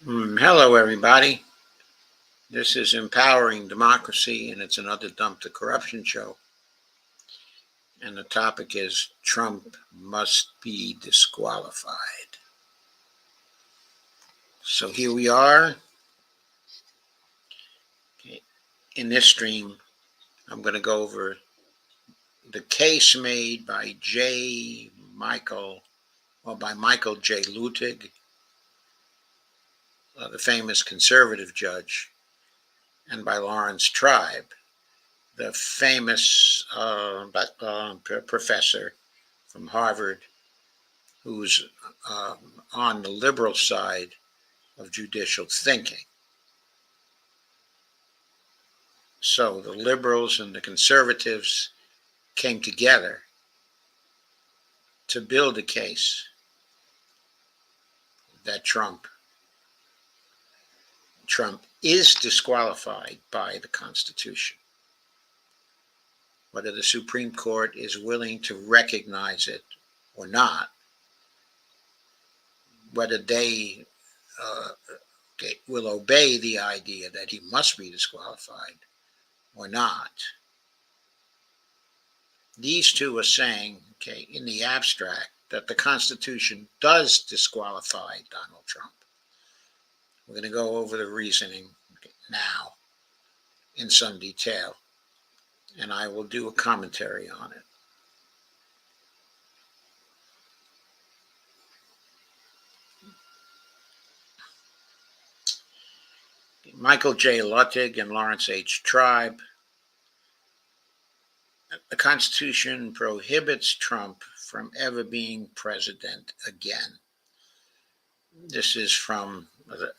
Hello, everybody. This is Empowering Democracy, and it's another Dump the Corruption show. And the topic is Trump must be disqualified. So here we are. In this stream, I'm going to go over the case made by Michael J. Luttig, the famous conservative judge, and by Lawrence Tribe, the famous professor from Harvard, who's on the liberal side of judicial thinking. So the liberals and the conservatives came together to build a case that Trump is disqualified by the Constitution. Whether the Supreme Court is willing to recognize it or not, whether they will obey the idea that he must be disqualified or not. These two are saying, in the abstract, that the Constitution does disqualify Donald Trump. We're going to go over the reasoning now in some detail, and I will do a commentary on it. Michael J. Luttig and Lawrence H. Tribe. The Constitution prohibits Trump from ever being president again. This is from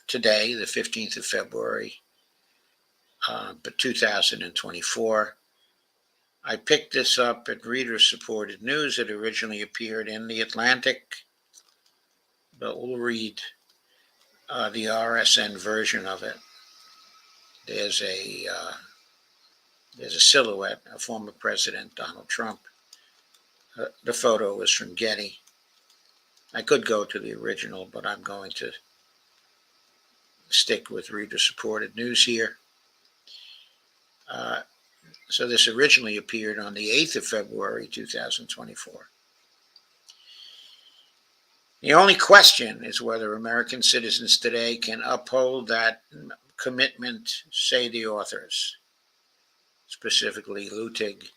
today, the 15th of February, 2024. I picked this up at reader-supported news. It originally appeared in The Atlantic, but we'll read the RSN version of it. There's a silhouette of former President Donald Trump. The photo is from Getty. I could go to the original, but I'm going to stick with reader-supported news here. So this originally appeared on the 8th of February, 2024. The only question is whether American citizens today can uphold that commitment, say the authors, specifically Luttig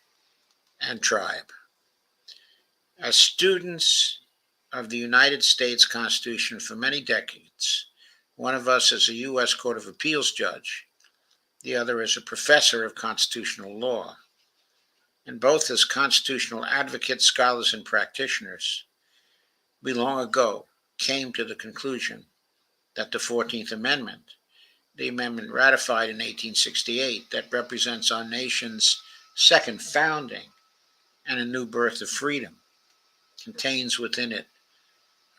and Tribe. As students of the United States Constitution for many decades, one of us is a U.S. Court of Appeals judge, the other is a professor of constitutional law, and both as constitutional advocates, scholars, and practitioners, we long ago came to the conclusion that the 14th Amendment, the amendment ratified in 1868 that represents our nation's second founding and a new birth of freedom, contains within it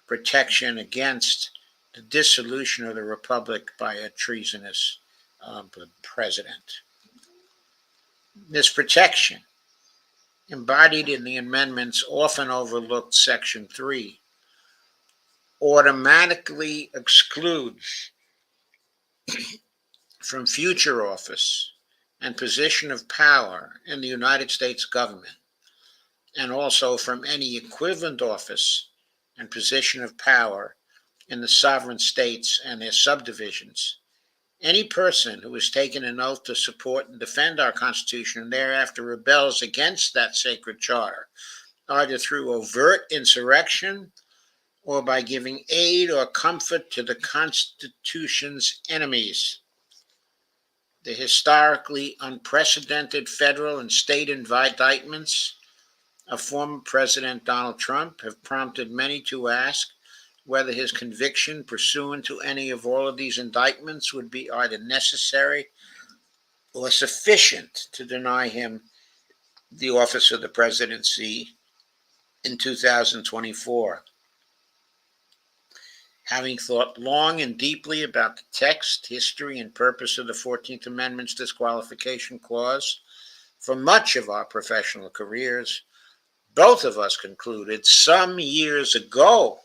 protection against the dissolution of the republic by a treasonous president. This protection, embodied in the amendment's often overlooked Section 3, automatically excludes from future office and position of power in the United States government, and also from any equivalent office and position of power in the sovereign states and their subdivisions, any person who has taken an oath to support and defend our Constitution and thereafter rebels against that sacred charter, either through overt insurrection or by giving aid or comfort to the Constitution's enemies. The historically unprecedented federal and state indictments of former President Donald Trump have prompted many to ask whether his conviction pursuant to any of all of these indictments would be either necessary or sufficient to deny him the office of the presidency in 2024. Having thought long and deeply about the text, history, and purpose of the 14th Amendment's disqualification clause for much of our professional careers, both of us concluded some years ago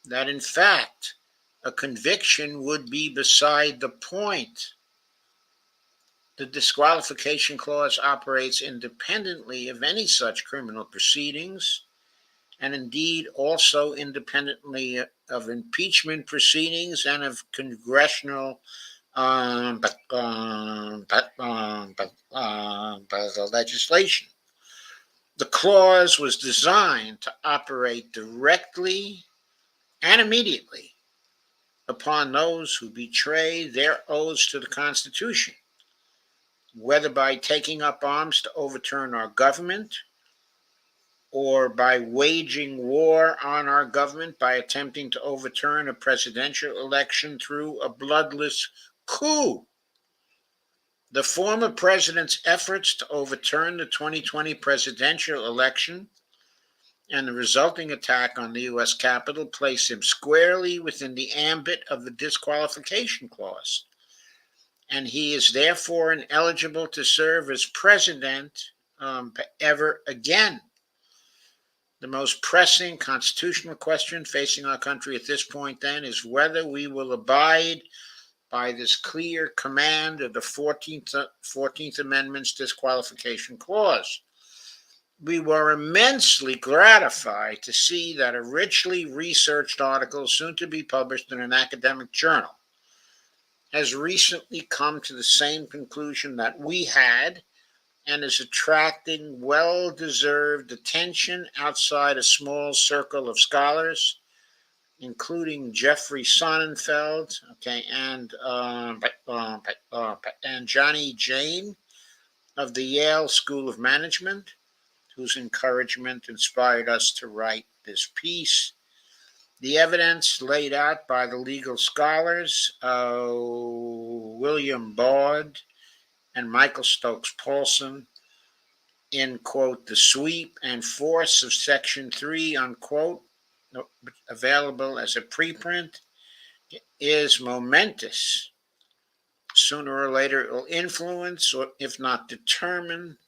that, in fact, a conviction would be beside the point. The disqualification clause operates independently of any such criminal proceedings, and indeed also independently of impeachment proceedings and of congressional legislation. The clause was designed to operate directly and immediately upon those who betray their oaths to the Constitution, whether by taking up arms to overturn our government or by waging war on our government by attempting to overturn a presidential election through a bloodless coup. The former president's efforts to overturn the 2020 presidential election and the resulting attack on the U.S. Capitol place him squarely within the ambit of the disqualification clause, and he is therefore ineligible to serve as president ever again. The most pressing constitutional question facing our country at this point, then, is whether we will abide by this clear command of the 14th Amendment's disqualification clause. We were immensely gratified to see that a richly researched article, soon to be published in an academic journal, has recently come to the same conclusion that we had, and is attracting well-deserved attention outside a small circle of scholars, including Jeffrey Sonnenfeld, and Johnny Jane of the Yale School of Management, whose encouragement inspired us to write this piece. The evidence laid out by the legal scholars, William Baud and Michael Stokes Paulson, in, quote, the sweep and force of Section 3, unquote, available as a preprint, is momentous. Sooner or later, it will influence, or if not determine,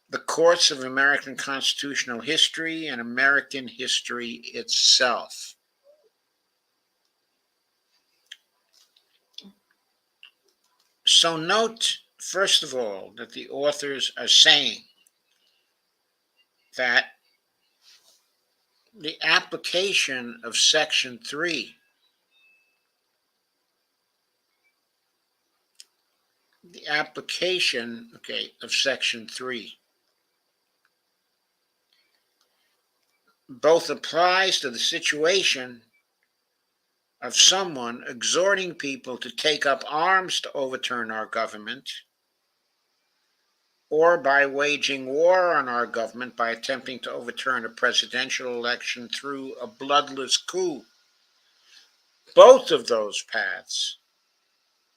the course of American constitutional history and American history itself. So note, first of all, that the authors are saying that the application of Section 3, of Section 3 both applies to the situation of someone exhorting people to take up arms to overturn our government, or by waging war on our government by attempting to overturn a presidential election through a bloodless coup. Both of those paths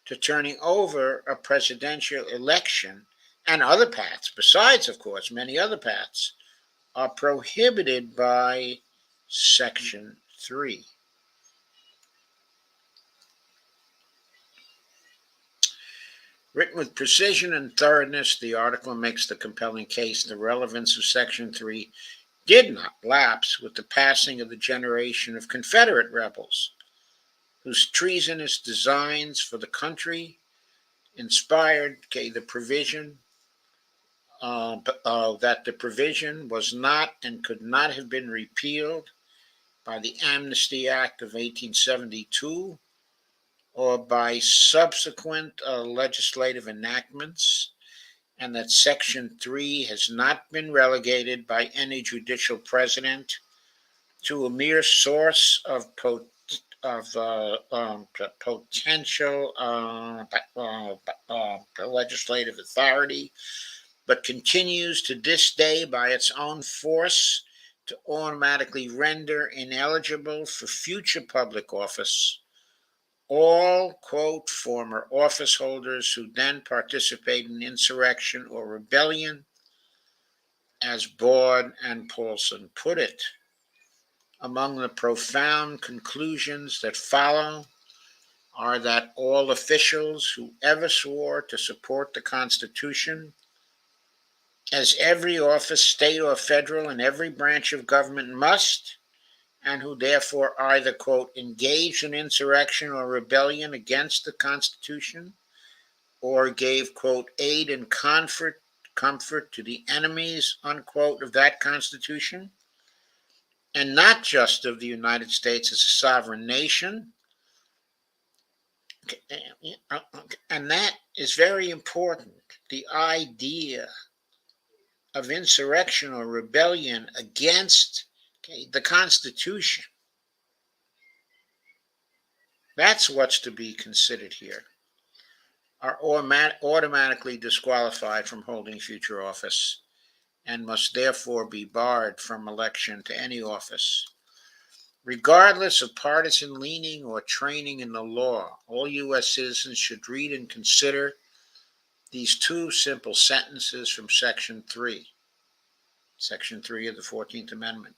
to turning over a presidential election, and other paths, besides, of course, many other paths, are prohibited by Section 3. Written with precision and thoroughness, the article makes the compelling case the relevance of Section 3 did not lapse with the passing of the generation of Confederate rebels, whose treasonous designs for the country inspired the provision that the provision was not and could not have been repealed by the Amnesty Act of 1872 or by subsequent legislative enactments, and that Section 3 has not been relegated by any judicial president to a mere source of potential legislative authority, but continues to this day by its own force to automatically render ineligible for future public office all, quote, former office holders who then participate in insurrection or rebellion, as Baud and Paulson put it. Among the profound conclusions that follow are that all officials who ever swore to support the Constitution, as every office, state or federal, and every branch of government must, and who therefore either, quote, engaged in insurrection or rebellion against the Constitution, or gave, quote, aid and comfort to the enemies, unquote, of that Constitution, and not just of the United States as a sovereign nation. And that is very important. The idea of insurrection or rebellion against, the Constitution. That's what's to be considered here. Are automatically disqualified from holding future office and must therefore be barred from election to any office. Regardless of partisan leaning or training in the law, all U.S. citizens should read and consider these two simple sentences from Section 3 of the 14th Amendment.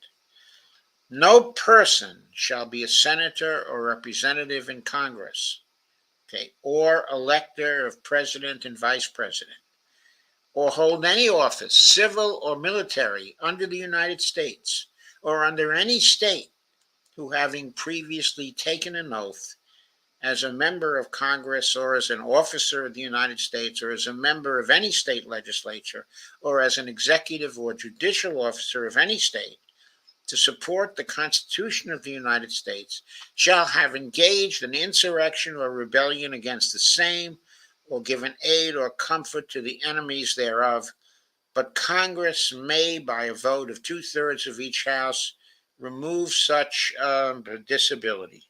No person shall be a senator or representative in Congress, or elector of president and vice president, or hold any office, civil or military, under the United States or under any state, who, having previously taken an oath as a member of Congress or as an officer of the United States or as a member of any state legislature or as an executive or judicial officer of any state, to support the Constitution of the United States, shall have engaged in insurrection or rebellion against the same, or given aid or comfort to the enemies thereof, but Congress may, by a vote of 2/3 of each house, remove such disability.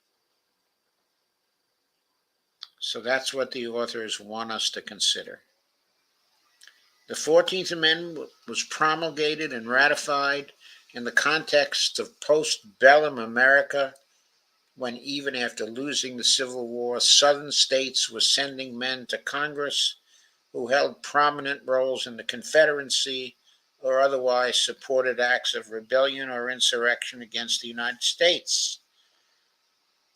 So that's what the authors want us to consider. The 14th Amendment was promulgated and ratified in the context of post-bellum America, when even after losing the Civil War, Southern states were sending men to Congress who held prominent roles in the Confederacy or otherwise supported acts of rebellion or insurrection against the United States.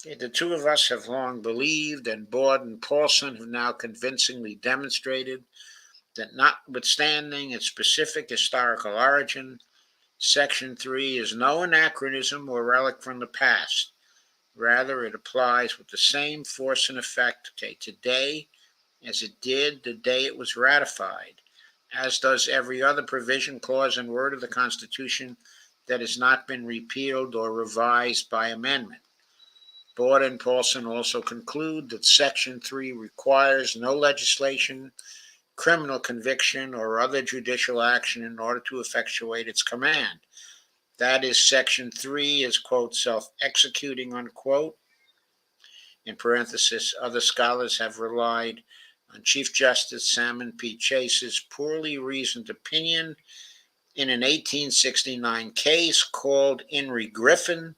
The two of us have long believed, and Baude and Paulson have now convincingly demonstrated, that notwithstanding its specific historical origin, Section 3 is no anachronism or relic from the past. Rather, it applies with the same force and effect today as it did the day it was ratified, as does every other provision, clause, and word of the Constitution that has not been repealed or revised by amendment. Baude and Paulson also conclude that Section 3 requires no legislation, criminal conviction, or other judicial action in order to effectuate its command. That is, Section 3 is, quote, self-executing, unquote. In parenthesis, other scholars have relied on Chief Justice Salmon P. Chase's poorly reasoned opinion in an 1869 case called In re Griffin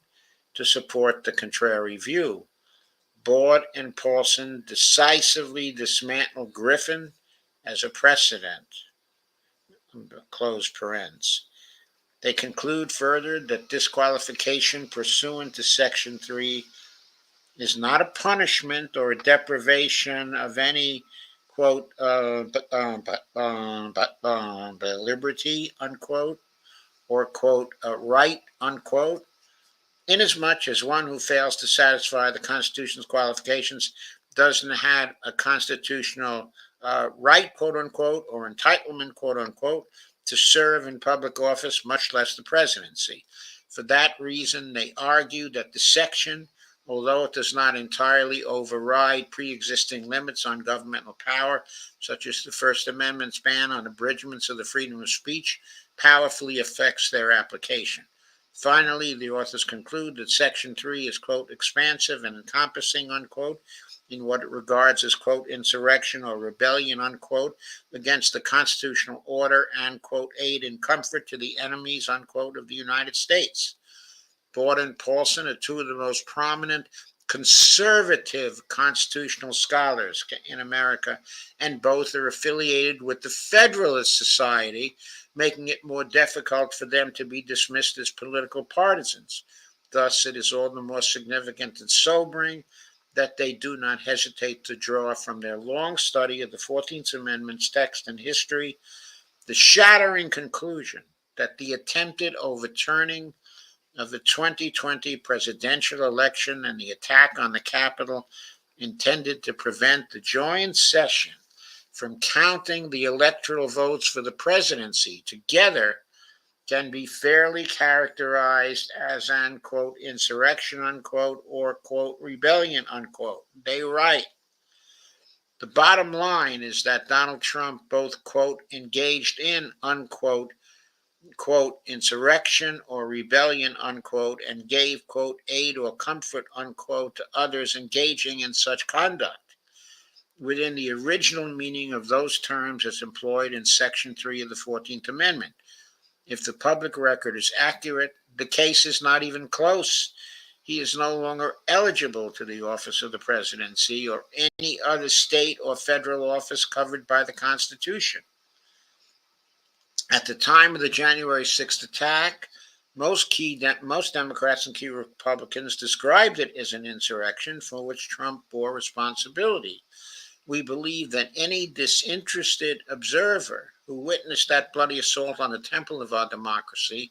to support the contrary view. Baude and Paulson decisively dismantle Griffin as a precedent, close parens. They conclude further that disqualification pursuant to Section 3 is not a punishment or a deprivation of any, quote, liberty, unquote, or, quote, right, unquote, inasmuch as one who fails to satisfy the Constitution's qualifications doesn't have a constitutional right, quote unquote, or entitlement, quote unquote, to serve in public office, much less the presidency. For that reason, they argue that the section, although it does not entirely override pre-existing limits on governmental power, such as the First Amendment's ban on abridgments of the freedom of speech, powerfully affects their application. Finally, the authors conclude that Section 3 is, quote, expansive and encompassing, unquote, in what it regards as, quote, insurrection or rebellion, unquote, against the constitutional order and, quote, aid and comfort to the enemies, unquote, of the United States. Baude and Paulson are two of the most prominent conservative constitutional scholars in America, and both are affiliated with the Federalist Society, making it more difficult for them to be dismissed as political partisans. Thus, it is all the more significant and sobering that they do not hesitate to draw from their long study of the 14th Amendment's text and history the shattering conclusion that the attempted overturning of the 2020 presidential election and the attack on the Capitol intended to prevent the joint session from counting the electoral votes for the presidency together can be fairly characterized as an, quote, insurrection, unquote, or, quote, rebellion, unquote. They write, the bottom line is that Donald Trump both, quote, engaged in, unquote, quote, insurrection or rebellion, unquote, and gave, quote, aid or comfort, unquote, to others engaging in such conduct within the original meaning of those terms as employed in Section 3 of the 14th Amendment. If the public record is accurate, the case is not even close. He is no longer eligible to the office of the presidency or any other state or federal office covered by the Constitution. At the time of the January 6th attack, most Democrats and key Republicans described it as an insurrection for which Trump bore responsibility. We believe that any disinterested observer who witnessed that bloody assault on the temple of our democracy,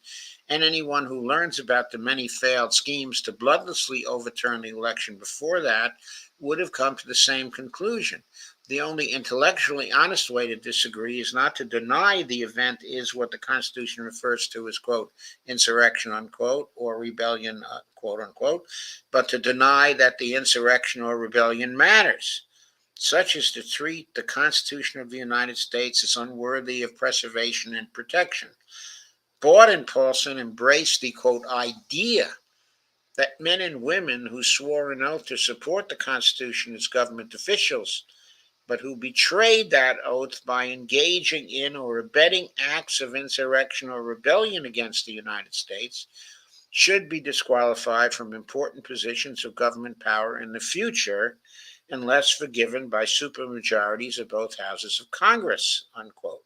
and anyone who learns about the many failed schemes to bloodlessly overturn the election before that, would have come to the same conclusion. The only intellectually honest way to disagree is not to deny the event is what the Constitution refers to as, quote, insurrection, unquote, or rebellion, quote, unquote, but to deny that the insurrection or rebellion matters. Such is to treat the Constitution of the United States as unworthy of preservation and protection. Baude and Paulson embraced the, quote, idea that men and women who swore an oath to support the Constitution as government officials, but who betrayed that oath by engaging in or abetting acts of insurrection or rebellion against the United States, should be disqualified from important positions of government power in the future unless forgiven by supermajorities of both houses of Congress, unquote.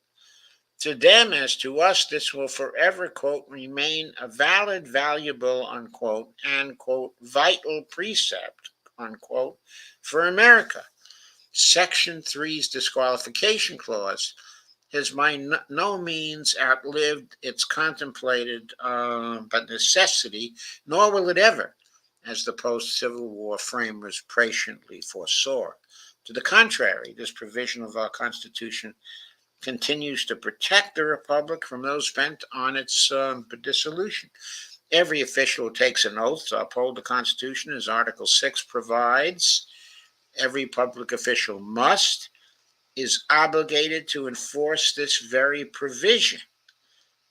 To them, as to us, this will forever, quote, remain a valid, valuable, unquote, and, quote, vital precept, unquote, for America. Section 3's disqualification clause has by no means outlived its contemplated but necessity, nor will it ever, as the post-Civil War framers presciently foresaw. To the contrary, this provision of our Constitution continues to protect the Republic from those bent on its dissolution. Every official who takes an oath to uphold the Constitution, as Article 6 provides, every public official is obligated to enforce this very provision.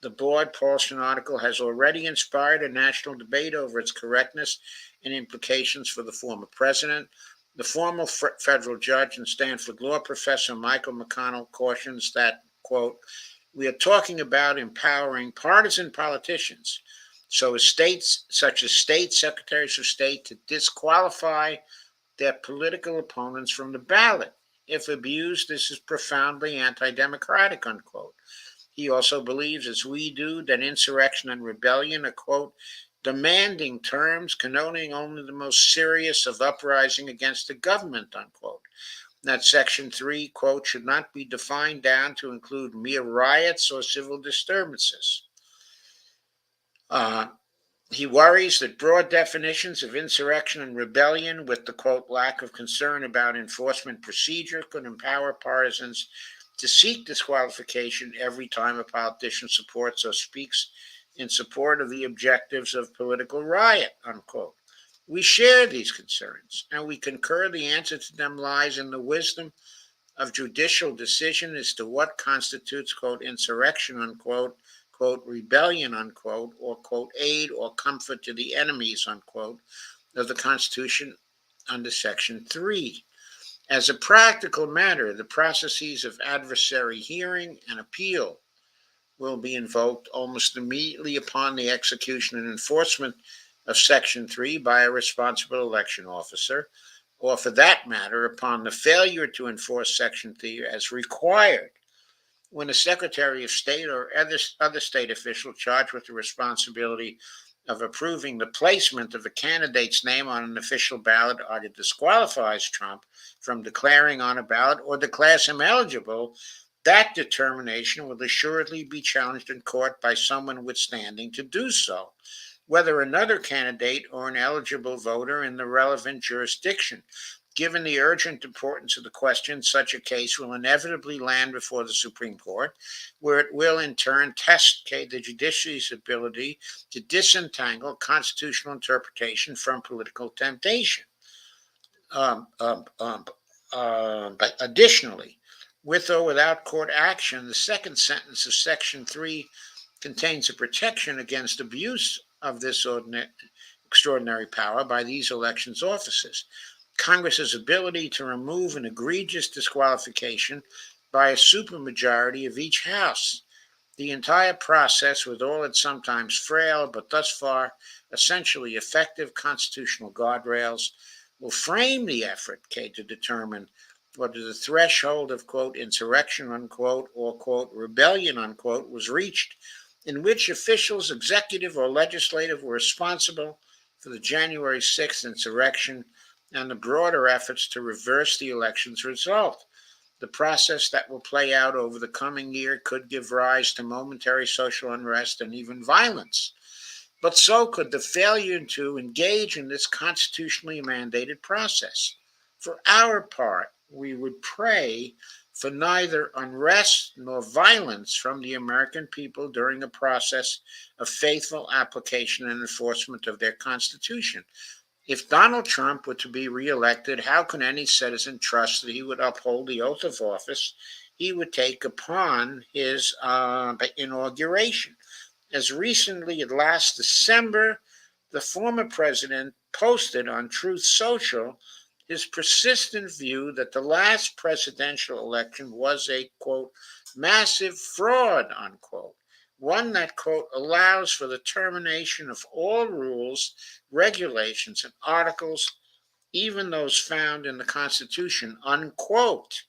The Baude-Paulson article has already inspired a national debate over its correctness and implications for the former president. The former federal judge and Stanford law professor Michael McConnell cautions that, quote, we are talking about empowering partisan politicians, such as state secretaries of state, to disqualify their political opponents from the ballot. If abused, this is profoundly anti-democratic, unquote. He also believes, as we do, that insurrection and rebellion are, quote, demanding terms connoting only the most serious of uprising against the government, unquote. That Section 3, quote, should not be defined down to include mere riots or civil disturbances. He worries that broad definitions of insurrection and rebellion with the, quote, lack of concern about enforcement procedure could empower partisans to seek disqualification every time a politician supports or speaks in support of the objectives of political riot, unquote. We share these concerns, and we concur the answer to them lies in the wisdom of judicial decision as to what constitutes, quote, insurrection, unquote, quote, rebellion, unquote, or, quote, aid or comfort to the enemies, unquote, of the Constitution under Section 3. As a practical matter, the processes of adversary hearing and appeal will be invoked almost immediately upon the execution and enforcement of Section 3 by a responsible election officer, or for that matter, upon the failure to enforce Section 3 as required when a Secretary of State or other state official charged with the responsibility of approving the placement of a candidate's name on an official ballot either disqualifies Trump from declaring on a ballot or declares him eligible, that determination will assuredly be challenged in court by someone with standing to do so. whether another candidate or an eligible voter in the relevant jurisdiction. Given the urgent importance of the question, such a case will inevitably land before the Supreme Court, where it will in turn test the judiciary's ability to disentangle constitutional interpretation from political temptation. Um, um, um, but additionally, with or without court action, the second sentence of Section 3 contains a protection against abuse of this extraordinary power by these elections officers. Congress's ability to remove an egregious disqualification by a supermajority of each House. The entire process, with all its sometimes frail but thus far essentially effective constitutional guardrails, will frame the effort, to determine whether the threshold of, quote, insurrection, unquote, or, quote, rebellion, unquote, was reached, in which officials, executive or legislative, were responsible for the January 6th insurrection and the broader efforts to reverse the election's result. The process that will play out over the coming year could give rise to momentary social unrest and even violence. But so could the failure to engage in this constitutionally mandated process. For our part, we would pray for neither unrest nor violence from the American people during a process of faithful application and enforcement of their Constitution. If Donald Trump were to be reelected, how can any citizen trust that he would uphold the oath of office he would take upon his inauguration? As recently as last December, the former president posted on Truth Social his persistent view that the last presidential election was a, quote, massive fraud, unquote, one that, quote, allows for the termination of all rules, regulations, and articles, even those found in the Constitution, unquote.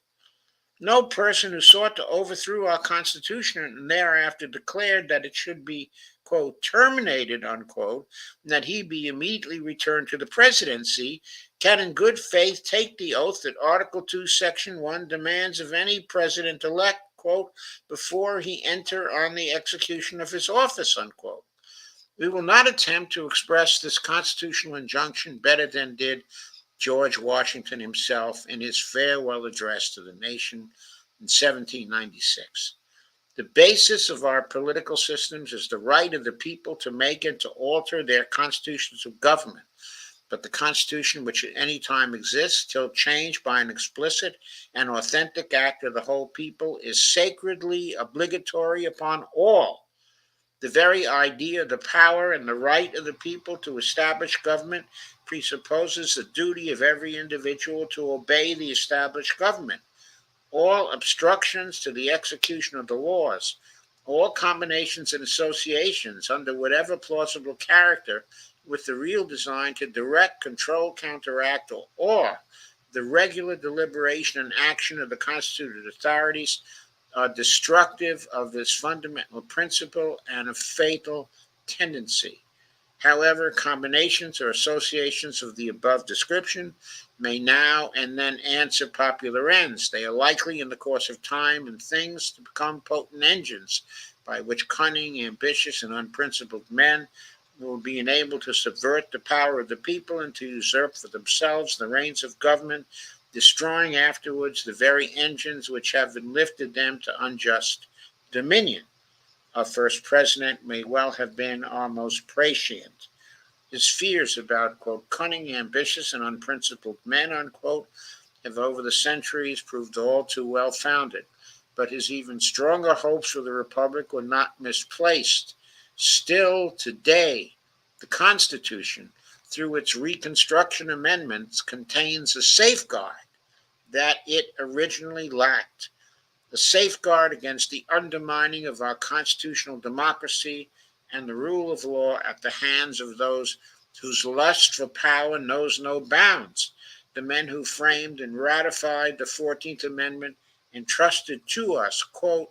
No person who sought to overthrow our Constitution and thereafter declared that it should be, quote, terminated, unquote, and that he be immediately returned to the presidency, can in good faith take the oath that Article 2, Section 1 demands of any president-elect, quote, before he enter on the execution of his office, unquote. We will not attempt to express this constitutional injunction better than did George Washington himself in his farewell address to the nation in 1796. The basis of our political systems is the right of the people to make and to alter their constitutions of government. But the Constitution, which at any time exists till changed by an explicit and authentic act of the whole people, is sacredly obligatory upon all. The very idea, the power, and the right of the people to establish government presupposes the duty of every individual to obey the established government. All obstructions to the execution of the laws, all combinations and associations under whatever plausible character with the real design to direct, control, counteract, or the regular deliberation and action of the constituted authorities are destructive of this fundamental principle and a fatal tendency. However, combinations or associations of the above description may now and then answer popular ends. They are likely in the course of time and things to become potent engines by which cunning, ambitious, and unprincipled men will be enabled to subvert the power of the people and to usurp for themselves the reins of government, destroying afterwards the very engines which have lifted them to unjust dominion. Our first president may well have been our most prescient. His fears about, quote, cunning, ambitious, and unprincipled men, unquote, have over the centuries proved all too well founded. But his even stronger hopes for the Republic were not misplaced. Still today, the Constitution, through its Reconstruction amendments, contains a safeguard that it originally lacked, a safeguard against the undermining of our constitutional democracy and the rule of law at the hands of those whose lust for power knows no bounds. The men who framed and ratified the 14th Amendment entrusted to us, quote,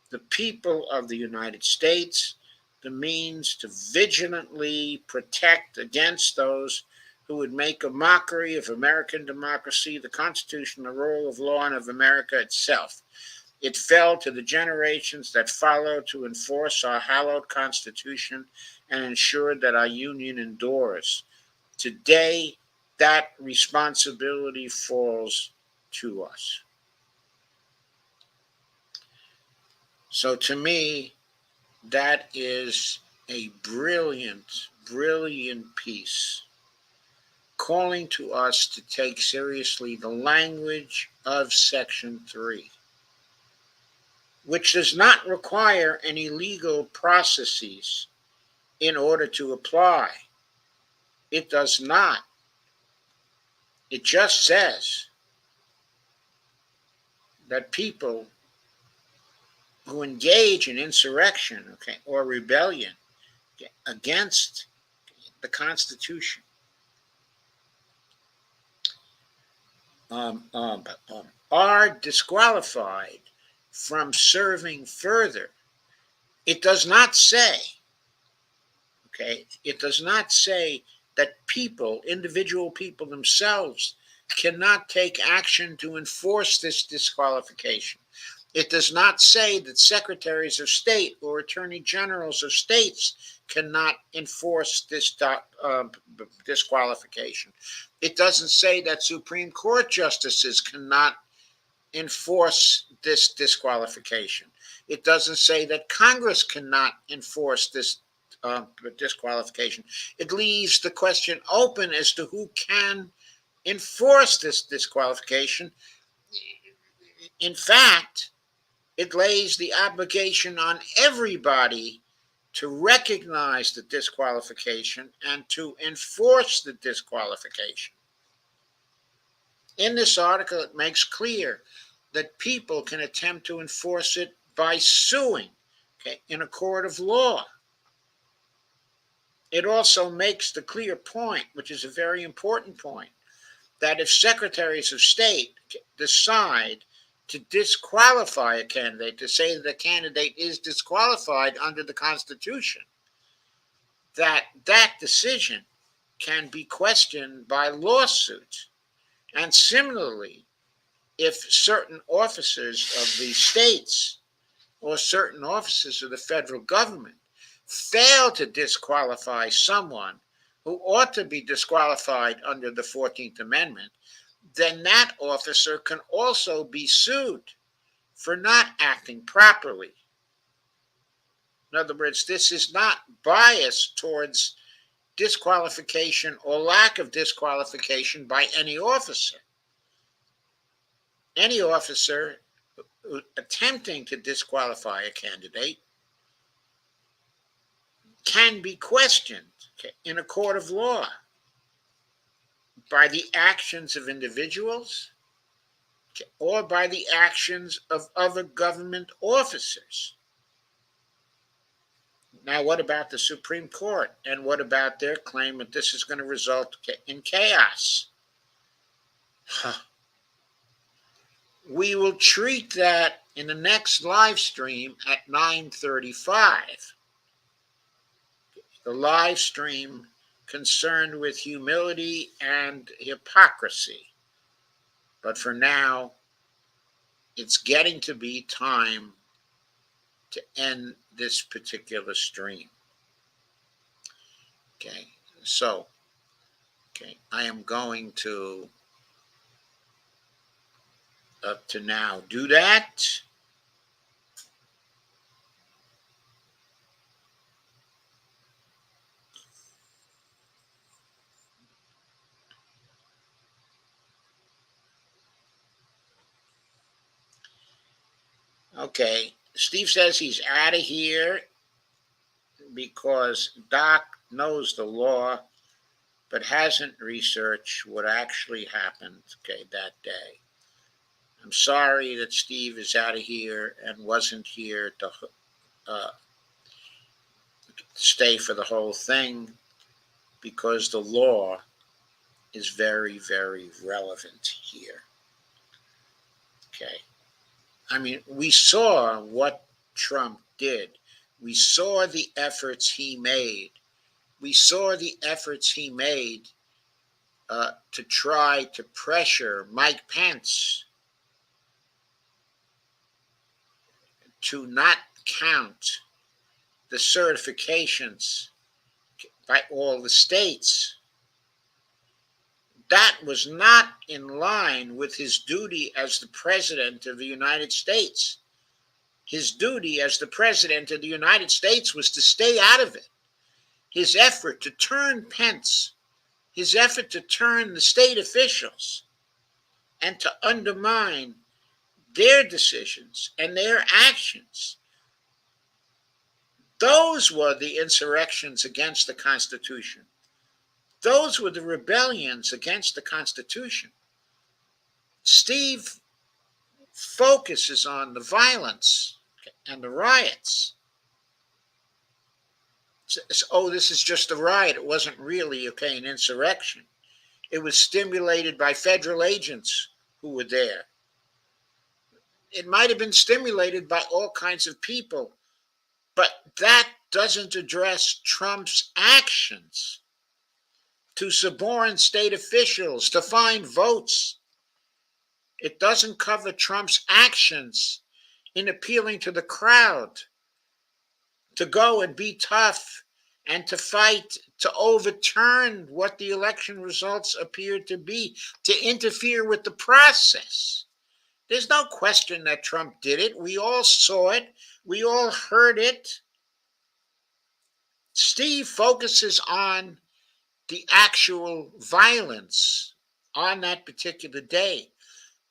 the people of the United States, the means to vigilantly protect against those who would make a mockery of American democracy, the Constitution, the rule of law, and of America itself. It fell to the generations that followed to enforce our hallowed Constitution and ensure that our Union endures. Today, that responsibility falls to us. So to me, that is a brilliant, brilliant piece calling to us to take seriously the language of Section 3, which does not require any legal processes in order to apply. It does not. It just says that people who engage in insurrection, okay, or rebellion, okay, against the Constitution are disqualified from serving further. It does not say, okay, it does not say that people, individual people themselves, cannot take action to enforce this disqualification. It does not say that secretaries of state or attorney generals of states cannot enforce this disqualification. It doesn't say that Supreme Court justices cannot enforce this disqualification. It doesn't say that Congress cannot enforce this disqualification. It leaves the question open as to who can enforce this disqualification. In fact, it lays the obligation on everybody to recognize the disqualification and to enforce the disqualification. In this article, it makes clear that people can attempt to enforce it by suing, okay, in a court of law. It also makes the clear point, which is a very important point, that if secretaries of state decide to disqualify a candidate, to say that the candidate is disqualified under the Constitution, that decision can be questioned by lawsuit. And similarly, if certain officers of the states or certain officers of the federal government fail to disqualify someone who ought to be disqualified under the 14th Amendment, then that officer can also be sued for not acting properly. In other words, this is not biased towards disqualification or lack of disqualification by any officer. Any officer attempting to disqualify a candidate can be questioned in a court of law by the actions of individuals or by the actions of other government officers. Now, what about the Supreme Court? And what about their claim that this is going to result in chaos? We will treat that in the next live stream at 9:35. The live stream concerned with humility and hypocrisy. But for now, it's getting to be time to end this particular stream. Okay, so, I am going to, up to now, do that. Okay, Steve says he's out of here because Doc knows the law but hasn't researched what actually happened, that day. I'm sorry that Steve is out of here and wasn't here to stay for the whole thing, because the law is very, very relevant here. Okay. I mean, we saw what Trump did. We saw the efforts he made. We saw the efforts he made to try to pressure Mike Pence to not count the certifications by all the states, that was not in line with his duty as the President of the United States. His duty as the President of the United States was to stay out of it. His effort to turn Pence, his effort to turn the state officials and to undermine their decisions and their actions, those were the insurrections against the Constitution. Those were the rebellions against the Constitution. Steve focuses on the violence and the riots. Oh, this is just a riot. It wasn't really, an insurrection. It was stimulated by federal agents who were there. It might have been stimulated by all kinds of people, but that doesn't address Trump's actions to suborn state officials, to find votes. It doesn't cover Trump's actions in appealing to the crowd to go and be tough and to fight to overturn what the election results appeared to be, to interfere with the process. There's no question that Trump did it. We all saw it. We all heard it. Steve focuses on the actual violence on that particular day.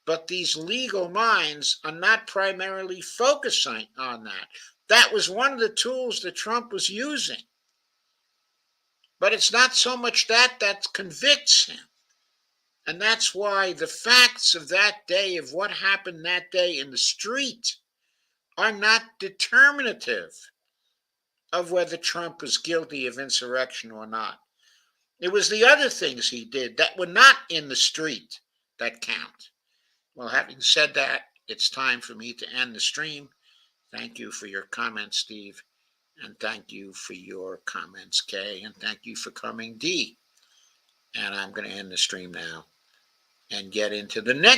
But these legal minds are not primarily focusing on that. That was one of the tools that Trump was using. But it's not so much that convicts him. And that's why the facts of that day, of what happened that day in the street, are not determinative of whether Trump was guilty of insurrection or not. It was the other things he did that were not in the street that count. Well, having said that, it's time for me to end the stream. Thank you for your comments, Steve. And thank you for your comments, Kay. And thank you for coming, D. And I'm going to end the stream now and get into the next